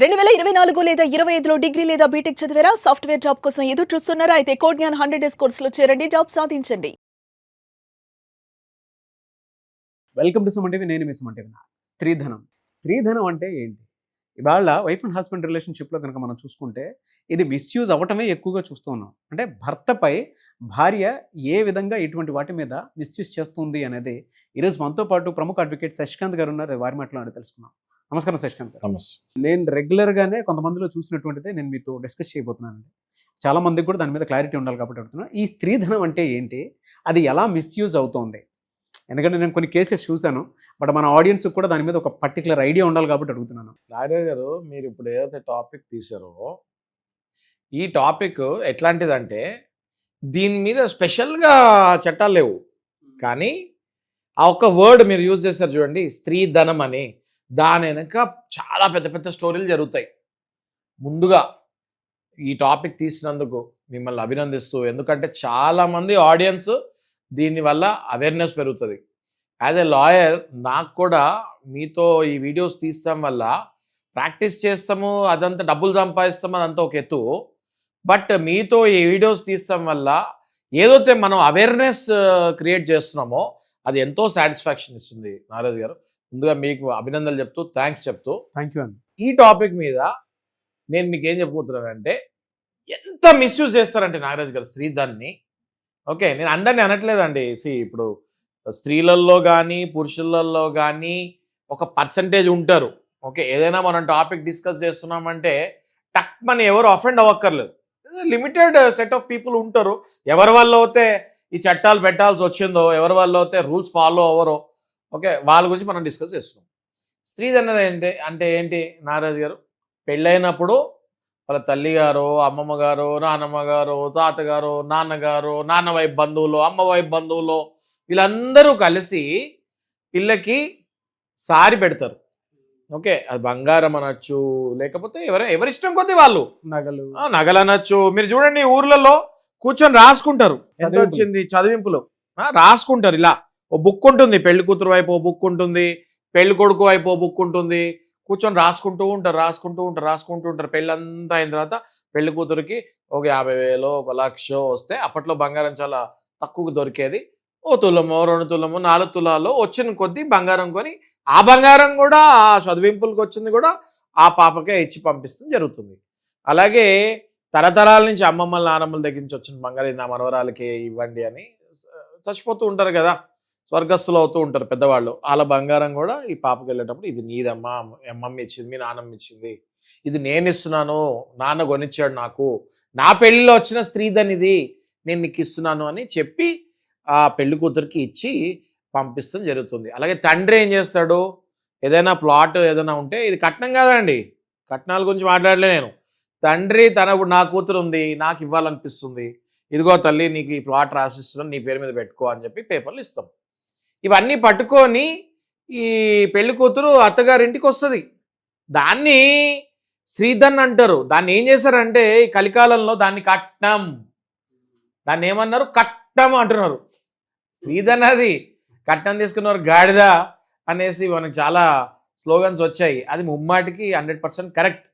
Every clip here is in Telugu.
2024 లేదా 25లో డిగ్రీ లేదా బీటెక్ చదివారా? సాఫ్ట్‌వేర్ జాబ్ కోసం ఎదురు చూస్తున్నారా? అయితే కోడ్ జ్ఞాన్ 100 డేస్ కోర్సులో చేరండి. జాబ్ సాధించండి. Welcome to Suman TV. నేను మీ సుమన్ టీవీ. స్త్రీధనం. స్త్రీధనం అంటే ఏంటి? ఇవాళ వైఫ్ అండ్ హస్బెండ్ రిలేషన్షిప్లో కనుక మనం చూసుకుంటే ఇది మిస్యూజ్ అవ్వటమే ఎక్కువగా చూస్తూ ఉన్నాం. అంటే భర్తపై భార్య ఏ విధంగా ఇటువంటి వాటి మీద మిస్యూజ్ చేస్తుంది అనేది ఈరోజు మనతో పాటు ప్రముఖ అడ్వకేట్ శశికాంత్ గారు ఉన్నారు. వారి మాటలో అడిగి తెలుసుకున్నాం. నమస్కారం శశికాంత్ గారు. నమస్తే. నేను రెగ్యులర్గానే కొంతమందిలో చూసినటువంటిదే నేను మీతో డిస్కస్ చేయబోతున్నానండి. చాలా మందికి కూడా దాని మీద క్లారిటీ ఉండాలి కాబట్టి అడుగుతున్నాను. ఈ స్త్రీధనం అంటే ఏంటి? అది ఎలా మిస్యూజ్ అవుతోంది? ఎందుకంటే నేను కొన్ని కేసెస్ చూశాను. బట్ మన ఆడియన్స్ కూడా దాని మీద ఒక పర్టికులర్ ఐడియా ఉండాలి కాబట్టి అడుగుతున్నాను. నాగరాజు గారు, మీరు ఇప్పుడు ఏదైతే టాపిక్ తీసారో ఈ టాపిక్ ఎట్లాంటిదంటే దీని మీద స్పెషల్గా చట్టాలు లేవు, కానీ ఆ ఒక్క వర్డ్ మీరు యూజ్ చేశారు చూడండి, స్త్రీధనం అని. దాని వెనక చాలా పెద్ద పెద్ద స్టోరీలు జరుగుతాయి. ముందుగా ఈ టాపిక్ తీసినందుకు మిమ్మల్ని అభినందిస్తూ, ఎందుకంటే చాలామంది ఆడియన్స్ దీనివల్ల అవేర్నెస్ పెరుగుతుంది. యాజ్ ఎ లాయర్ నాకు కూడా మీతో ఈ వీడియోస్ తీస్తాం వల్ల ప్రాక్టీస్ చేస్తాము, అదంతా డబ్బులు సంపాదిస్తాము, అదంతా ఒక ఎత్తు. బట్ మీతో ఈ వీడియోస్ తీస్తాం వల్ల ఏదైతే మనం అవేర్నెస్ క్రియేట్ చేస్తున్నామో అది ఎంతో సాటిస్ఫాక్షన్ ఇస్తుంది. నాగరాజు గారు, ముందుగా మీకు అభినందనలు చెప్తూ, థ్యాంక్స్ చెప్తూ, థ్యాంక్ యూ అండి. ఈ టాపిక్ మీద నేను మీకు ఏం చెప్పబోతున్నానంటే, ఎంత మిస్యూజ్ చేస్తారంటే నాగరాజు గారు స్త్రీధన్ని. ఓకే, నేను అందరినీ అనట్లేదండి. ఇప్పుడు స్త్రీలలో కానీ పురుషులలో కానీ ఒక పర్సంటేజ్ ఉంటారు. ఓకే, ఏదైనా మనం టాపిక్ డిస్కస్ చేస్తున్నామంటే టక్ మన ఎవరు అఫెండ్ అవ్వక్కర్లేదు. లిమిటెడ్ సెట్ ఆఫ్ పీపుల్ ఉంటారు. ఎవరి వల్ల అయితే ఈ చట్టాలు పెట్టాల్సి వచ్చిందో, ఎవరి వల్ల అయితే రూల్స్ ఫాలో అవ్వరో, ఓకే, వాళ్ళ గురించి మనం డిస్కస్ చేస్తున్నాం. స్త్రీధన్నది అంటే ఏంటి నాగరాజు గారు? పెళ్ళైనప్పుడు వాళ్ళ తల్లిగారు, అమ్మమ్మ గారు, నాన్నమ్మ గారు, తాతగారు, నాన్నగారు, నాన్న వైపు బంధువులు, అమ్మ వైపు బంధువులు, వీళ్ళందరూ కలిసి పిల్లకి సారి పెడతారు. ఓకే, అది బంగారం అనొచ్చు, లేకపోతే ఎవరిష్టం కొద్దీ వాళ్ళు నగలు అనొచ్చు. మీరు చూడండి, ఊర్లలో కూర్చొని రాసుకుంటారు, ఎంత వచ్చింది చదివింపులు రాసుకుంటారు. ఇలా ఓ బుక్ ఉంటుంది, పెళ్లి కూతురు వైపు ఓ బుక్ ఉంటుంది, పెళ్లి కొడుకు వైపు ఓ బుక్ ఉంటుంది. కూర్చొని రాసుకుంటూ ఉంటారు. పెళ్ళంతా అయిన తర్వాత పెళ్లి కూతురికి ఒక 50,000 1,00,000 వస్తే, అప్పట్లో బంగారం చాలా తక్కువకు దొరికేది. ఓ తులమో 2 తులమో 4 తులాలో వచ్చిన కొద్దీ బంగారం కొని, ఆ బంగారం కూడా ఆ చదివింపులకు వచ్చింది కూడా ఆ పాపకే ఇచ్చి పంపిస్తుంది జరుగుతుంది. అలాగే తరతరాల నుంచి అమ్మమ్మల నానమ్మల దగ్గర నుంచి వచ్చిన బంగారం నా మనవరాలకి ఇవ్వండి అని చచ్చిపోతూ ఉంటారు కదా, స్వర్గస్థులు అవుతూ ఉంటారు పెద్దవాళ్ళు. వాళ్ళ బంగారం కూడా ఈ పాపకి వెళ్ళేటప్పుడు, ఇది నీదమ్మా, అమ్మమ్మ ఇచ్చింది, మీ నాన్నమ్మ ఇచ్చింది, ఇది నేను ఇస్తున్నాను, నాన్న కొనిచ్చాడు నాకు, నా పెళ్ళిలో వచ్చిన స్త్రీధన్ ఇది, నేను నీకు ఇస్తున్నాను అని చెప్పి ఆ పెళ్లి కూతురికి ఇచ్చి పంపిస్తాం జరుగుతుంది. అలాగే తండ్రి ఏం చేస్తాడు, ఏదైనా ప్లాట్ ఏదైనా ఉంటే, ఇది కట్నం కాదండి, కట్నాల గురించి మాట్లాడలే నేను. తండ్రి నా కూతురు ఉంది, నాకు ఇవ్వాలనిపిస్తుంది, ఇదిగో తల్లి నీకు ఈ ప్లాట్ రాసిస్తున్నాను, నీ పేరు మీద పెట్టుకో అని చెప్పి పేపర్లు ఇస్తాం. ఇవన్నీ పట్టుకొని ఈ పెళ్లి కూతురు అత్తగారింటికి వస్తుంది. దాన్ని శ్రీధన్ అంటారు. దాన్ని ఏం చేశారంటే ఈ కలికాలంలో దాన్ని కట్నం, దాన్ని ఏమన్నారు, కట్నం అంటున్నారు. శ్రీధన్ అది కట్నం తీసుకున్నారు, గాడిద అనేసి మనకు చాలా స్లోగన్స్ వచ్చాయి. అది ముమ్మాటికి 100% కరెక్ట్.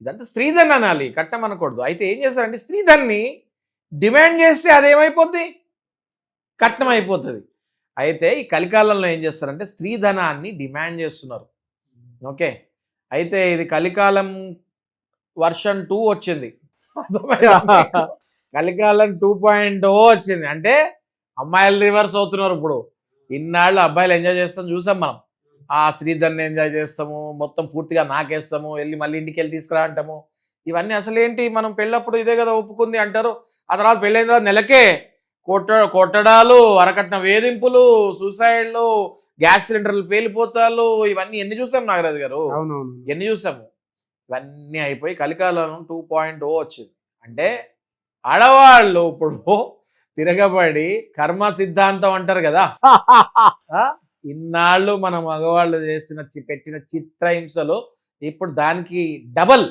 ఇదంతా స్త్రీధన్ అనాలి, కట్నం అనకూడదు. అయితే ఏం చేస్తారంటే స్త్రీధన్ని డిమాండ్ చేస్తే అదేమైపోద్ది, కట్నం అయిపోతుంది. అయితే ఈ కలికాలంలో ఏం చేస్తారంటే స్త్రీధనాన్ని డిమాండ్ చేస్తున్నారు. ఓకే, అయితే ఇది కలికాలం వర్షన్ 2 వచ్చింది, కలికాలం 2.0 వచ్చింది. అంటే అమ్మాయిలు రివర్స్ అవుతున్నారు. ఇప్పుడు ఇన్నాళ్ళు అబ్బాయిలు ఎంజాయ్ చేస్తాం చూసాం మనం, ఆ స్త్రీధన్ని ఎంజాయ్ చేస్తాము, మొత్తం పూర్తిగా నాకేస్తాము, మళ్ళీ ఇంటికి వెళ్ళి తీసుకురా అంటాము. ఇవన్నీ అసలు ఏంటి, మనం పెళ్ళప్పుడు ఇదే కదా ఒప్పుకుంది అంటారు. ఆ తర్వాత పెళ్ళైన తర్వాత నెలకే కొట్టడాలు, అరకట్న వేధింపులు, సూసైడ్లు, గ్యాస్ సిలిండర్లు పేలిపోతాలు, ఇవన్నీ ఎన్ని చూసాం నాగరాజు గారు, ఎన్ని చూసాము. ఇవన్నీ అయిపోయి కలికాలం 2.0 వచ్చింది. అంటే ఆడవాళ్ళు ఇప్పుడు తిరగబడి కర్మ సిద్ధాంతం అంటారు కదా, ఇన్నాళ్ళు మన మగవాళ్ళు పెట్టిన చిత్రహింసలు ఇప్పుడు దానికి డబల్,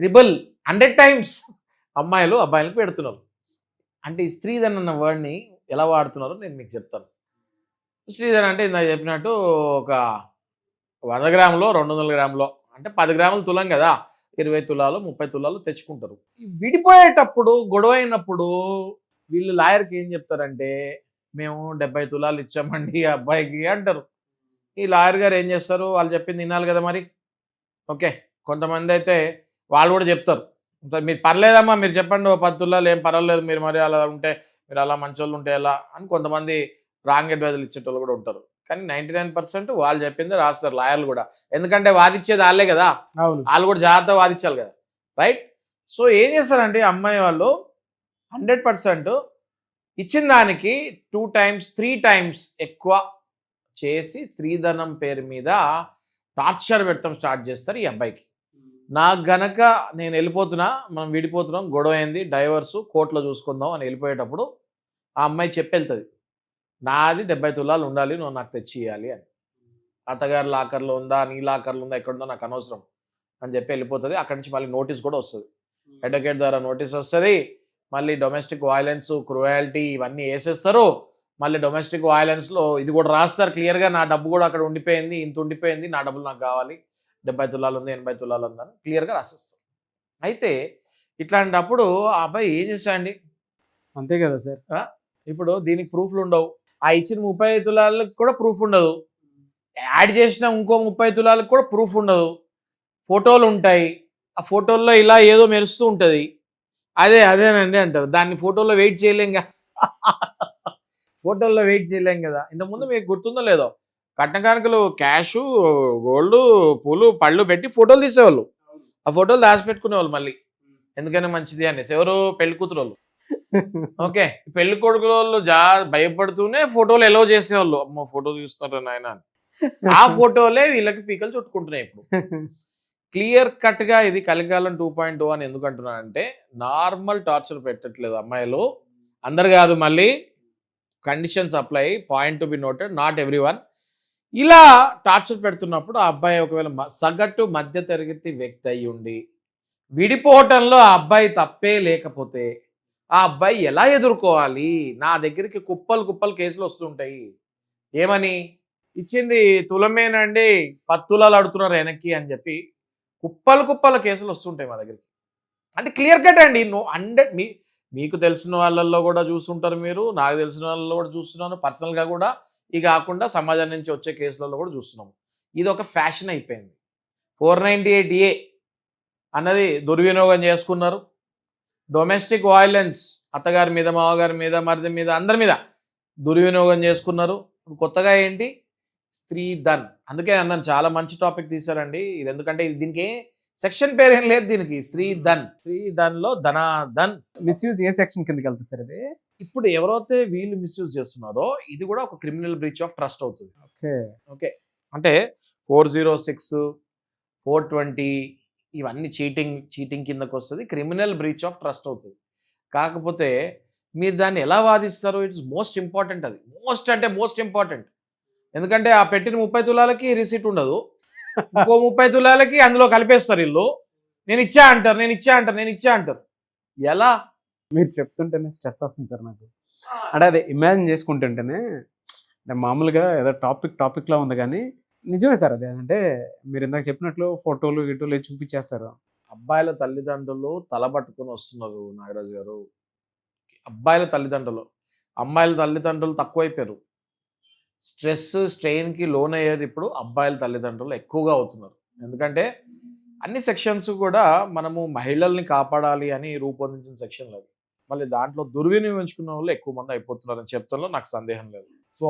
ట్రిబుల్, 100 times అమ్మాయిలు అబ్బాయిలకు పెడుతున్నారు. అంటే ఈ స్త్రీధన్ అన్న వర్డ్ని ఎలా వాడుతున్నారో నేను మీకు చెప్తాను. స్త్రీధన్ అంటే ఇందాక చెప్పినట్టు ఒక 100 గ్రాములో 200 గ్రాములో, అంటే 10 గ్రాములు తులం కదా, 20 తులాలు 30 తులాలు తెచ్చుకుంటారు. ఈ విడిపోయేటప్పుడు గొడవ అయినప్పుడు వీళ్ళు లాయర్కి ఏం చెప్తారంటే మేము 70 తులాలు ఇచ్చామండి ఆ అబ్బాయికి అంటారు. ఈ లాయర్ గారు ఏం చేస్తారు, వాళ్ళు చెప్పింది వినాలి కదా మరి. ఓకే, కొంతమంది అయితే వాళ్ళు కూడా చెప్తారు, మీరు పర్లేదమ్మా మీరు చెప్పండి, 10 తులాలు ఏం పర్వాలేదు, మీరు మరి అలా ఉంటే మీరు అలా మంచోళ్ళు ఉంటే ఎలా అని కొంతమంది రాంగ్ అడ్వైజులు ఇచ్చేటోళ్ళు కూడా ఉంటారు. కానీ 99% వాళ్ళు చెప్పింది రాస్తారు లాయర్లు కూడా, ఎందుకంటే వాదిచ్చేది వాళ్ళే కదా, అవును. వాళ్ళు కూడా జాగ్రత్తగా వాదించాలి కదా, రైట్. సో ఏం చేస్తారంటే అమ్మాయి వాళ్ళు 100% ఇచ్చిన దానికి 2 times 3 times ఎక్కువ చేసి స్త్రీధనం పేరు మీద టార్చర్ పెట్టడం స్టార్ట్ చేస్తారు ఈ అబ్బాయికి. నాకు గనక నేను వెళ్ళిపోతున్నా, మనం విడిపోతున్నాం, గొడవ అయింది, డైవర్సు కోర్టులో చూసుకుందాం అని వెళ్ళిపోయేటప్పుడు ఆ అమ్మాయి చెప్పెళ్తుంది, నాది 70 తులాలు ఉండాలి, నువ్వు నాకు తెచ్చి ఇవ్వాలి అని. అత్తగారి లాకర్లో ఉందా, నీ లాకర్లో ఉందా, ఎక్కడుందో నాకు అనవసరం అని చెప్పి వెళ్ళిపోతుంది. అక్కడి నుంచి మళ్ళీ నోటీస్ కూడా వస్తుంది, అడ్వకేట్ ద్వారా నోటీస్ వస్తుంది. మళ్ళీ డొమెస్టిక్ వైలెన్స్, క్రూయాలిటీ ఇవన్నీ వేసేస్తారు. మళ్ళీ డొమెస్టిక్ వైలెన్స్లో ఇది కూడా రాస్తారు క్లియర్గా, నా డబ్బు కూడా అక్కడ ఉండిపోయింది, ఇంత ఉండిపోయింది, నా డబ్బులు నాకు కావాలి, 70 తులాలు ఉంది 80 తులాలు ఉందని క్లియర్గా రాసేస్తారు. అయితే ఇట్లాంటప్పుడు ఆ అబ్బాయి ఏం చేశాడండి, అంతే కదా సార్. ఇప్పుడు దీనికి ప్రూఫ్లు ఉండవు, ఆ ఇచ్చిన 30 తులాలకు కూడా ప్రూఫ్ ఉండదు, యాడ్ చేసిన ఇంకో 30 తులాలకు కూడా ప్రూఫ్ ఉండదు, ఫోటోలు ఉంటాయి, ఆ ఫోటోల్లో ఇలా ఏదో మెరుస్తూ ఉంటుంది, అదేనండి అంటారు. దాన్ని ఫోటోలో వెయిట్ చేయలేంగా ఫోటోల్లో వెయిట్ చేయలేం కదా. ఇంతకుముందు మీకు గుర్తుందో లేదో, కట్న కానుకలు క్యాషు, గోల్డ్, పూలు, పళ్ళు పెట్టి ఫోటోలు తీసేవాళ్ళు, ఆ ఫోటోలు దాచిపెట్టుకునేవాళ్ళు మళ్ళీ, ఎందుకైనా మంచిది అనేసి. ఎవరు, పెళ్లి కూతురు వాళ్ళు. ఓకే, పెళ్లి కొడుకుల వాళ్ళు భయపడుతూనే ఫోటోలు ఎలో చేసేవాళ్ళు, అమ్మ ఫోటో తీస్తారు నాయన అని. ఆ ఫోటోలే వీళ్ళకి పీకలు చుట్టుకుంటున్నాయి ఇప్పుడు. క్లియర్ కట్గా ఇది కలికాలం 2.0 అని ఎందుకు అంటున్నానంటే, నార్మల్ టార్చర్ పెట్టట్లేదు అమ్మాయిలు, అందరు కాదు, మళ్ళీ conditions apply, point to be noted, not every one. ఇలా టార్చర్ పెడుతున్నప్పుడు ఆ అబ్బాయి ఒకవేళ సగటు మధ్య తరగతి వ్యక్తి అయి ఉండి విడిపోవటంలో ఆ అబ్బాయి తప్పే లేకపోతే ఆ అబ్బాయి ఎలా ఎదుర్కోవాలి? నా దగ్గరికి కుప్పలు కేసులు వస్తుంటాయి, ఏమని ఇచ్చింది తులమేనండి 10 తులాలు అడుగుతున్నారు వెనక్కి అని చెప్పి కుప్పల కేసులు వస్తుంటాయి మా దగ్గరికి. అంటే క్లియర్ కట్ అండి, మీకు తెలిసిన వాళ్ళల్లో కూడా చూస్తుంటారు మీరు, నాకు తెలిసిన వాళ్ళలో కూడా చూస్తున్నాను, పర్సనల్గా కూడా, ఇది కాకుండా సమాజం నుంచి వచ్చే కేసులలో కూడా చూస్తున్నాము. ఇది ఒక ఫ్యాషన్ అయిపోయింది. 498A అన్నది దుర్వినియోగం చేసుకున్నారు. డొమెస్టిక్ వైలెన్స్ అత్తగారి మీద, మామగారి మీద, మరిది మీద, అందరి మీద దుర్వినియోగం చేసుకున్నారు. ఇప్పుడు కొత్తగా ఏంటి, స్త్రీధన్. అందుకే అన్నాను చాలా మంచి టాపిక్ తీశారండి ఇది, ఎందుకంటే దీనికి సెక్షన్ పేరు ఏం లేదు దీనికి, స్త్రీధన్లో ధనాధన్. మిస్యూజ్ ఏ సెక్షన్ కిందకి వెళ్తుంది సార్ ఇది? ఇప్పుడు ఎవరైతే వీళ్ళు మిస్యూజ్ చేస్తున్నారో ఇది కూడా ఒక క్రిమినల్ బ్రీచ్ ఆఫ్ ట్రస్ట్ అవుతుంది. ఓకే, అంటే 406, 420 ఇవన్నీ చీటింగ్ కిందకు వస్తుంది, క్రిమినల్ బ్రీచ్ ఆఫ్ ట్రస్ట్ అవుతుంది. కాకపోతే మీరు దాన్ని ఎలా వాదిస్తారో ఇట్స్ మోస్ట్ ఇంపార్టెంట్. అది మోస్ట్ ఇంపార్టెంట్. ఎందుకంటే ఆ పెట్టిన 30 తులాలకి రిసీట్ ఉండదు, ఇంకో 30 తులాలకి అందులో కలిపేస్తారు వీళ్ళు, నేను ఇచ్చా అంటారు. ఎలా? మీరు చెప్తుంటేనే స్ట్రెస్ వస్తుంది సార్ నాకు. అంటే అదే ఇమాజిన్ చేసుకుంటుంటేనే, అంటే మామూలుగా ఏదో టాపిక్లా ఉంది కానీ నిజమే సార్. అదే అంటే మీరు ఇందాక చెప్పినట్లు ఫోటోలు గిటోలు చూపించేస్తారు. అబ్బాయిల తల్లిదండ్రులు తలబట్టుకుని వస్తున్నారు నాగరాజు గారు. అబ్బాయిల తల్లిదండ్రులు, అమ్మాయిల తల్లిదండ్రులు తక్కువైపోయారు. స్ట్రెస్ స్ట్రెయిన్కి లోన్ అయ్యేది ఇప్పుడు అబ్బాయిల తల్లిదండ్రులు ఎక్కువగా అవుతున్నారు. ఎందుకంటే అన్ని సెక్షన్స్ కూడా మనము మహిళల్ని కాపాడాలి అని రూపొందించిన సెక్షన్లు అవి, మళ్ళీ దాంట్లో దుర్వినియోగించుకున్న వాళ్ళు ఎక్కువ మంది అయిపోతున్నారని చెప్తాలో నాకు సందేహం లేదు. సో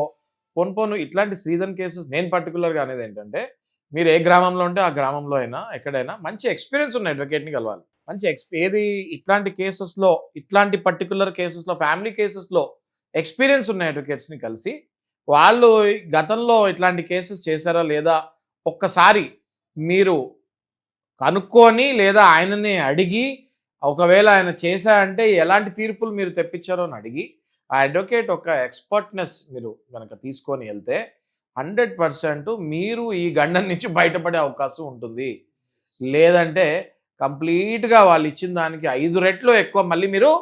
పోను ఇట్లాంటి స్త్రీధన్ కేసెస్ నేను పర్టికులర్గా అనేది ఏంటంటే, మీరు ఏ గ్రామంలో ఉంటే ఆ గ్రామంలో అయినా ఎక్కడైనా మంచి ఎక్స్పీరియన్స్ ఉన్న అడ్వకేట్ని కలవాలి. మంచి ఏది ఇట్లాంటి కేసెస్లో, ఇట్లాంటి పర్టికులర్ కేసెస్లో, ఫ్యామిలీ కేసెస్లో ఎక్స్పీరియన్స్ ఉన్న అడ్వకేట్స్ని కలిసి వాళ్ళు గతంలో ఇట్లాంటి కేసెస్ చేశారా లేదా ఒక్కసారి మీరు కనుక్కొని, లేదా ఆయనని అడిగి, ఒకవేళ ఆయన చేశారంటే ఎలాంటి తీర్పులు మీరు తెప్పించారో అని అడిగి, ఆ అడ్వకేట్ ఒక ఎక్స్పర్ట్నెస్ మీరు కనుక తీసుకొని వెళ్తే 100% మీరు ఈ గండం నుంచి బయటపడే అవకాశం ఉంటుంది. లేదంటే కంప్లీట్గా వాళ్ళు ఇచ్చిన దానికి 5 రెట్లు ఎక్కువ మళ్ళీ మీరు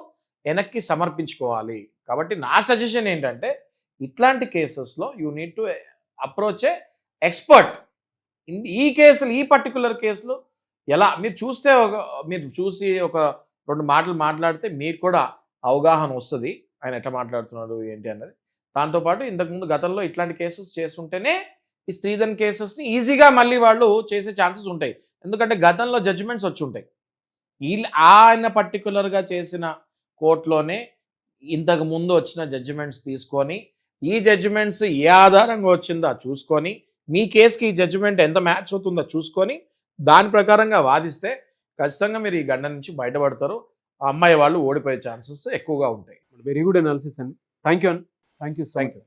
వెనక్కి సమర్పించుకోవాలి. కాబట్టి నా సజెషన్ ఏంటంటే, ఇట్లాంటి కేసెస్లో you need to approach A expert. ఈ పర్టికులర్ కేసులో ఎలా మీరు చూస్తే మీరు చూసి ఒక 2 మాటలు మాట్లాడితే మీకు కూడా అవగాహన వస్తుంది ఆయన ఎట్లా మాట్లాడుతున్నాడు ఏంటి అన్నది. దాంతోపాటు ఇంతకుముందు గతంలో ఇట్లాంటి కేసెస్ చేస్తుంటేనే ఈ స్త్రీధన్ కేసెస్ని ఈజీగా మళ్ళీ వాళ్ళు చేసే ఛాన్సెస్ ఉంటాయి. ఎందుకంటే గతంలో జడ్జిమెంట్స్ వచ్చి ఉంటాయి. ఆయన పర్టికులర్గా చేసిన కోర్టులోనే ఇంతకు ముందు వచ్చిన జడ్జిమెంట్స్ తీసుకొని ఈ జడ్జిమెంట్స్ ఏ ఆధారంగా వచ్చిందో చూసుకొని మీ కేసుకి ఈ జడ్జిమెంట్ ఎంత మ్యాచ్ అవుతుందో చూసుకొని దాని ప్రకారంగా వాదిస్తే ఖచ్చితంగా మీరు ఈ గండ నుంచి బయటపడతారు. ఆ అమ్మాయి వాళ్ళు ఓడిపోయే ఛాన్సెస్ ఎక్కువగా ఉంటాయి. వెరీ గుడ్ అనాలిసిస్ అండి. Thank you so much.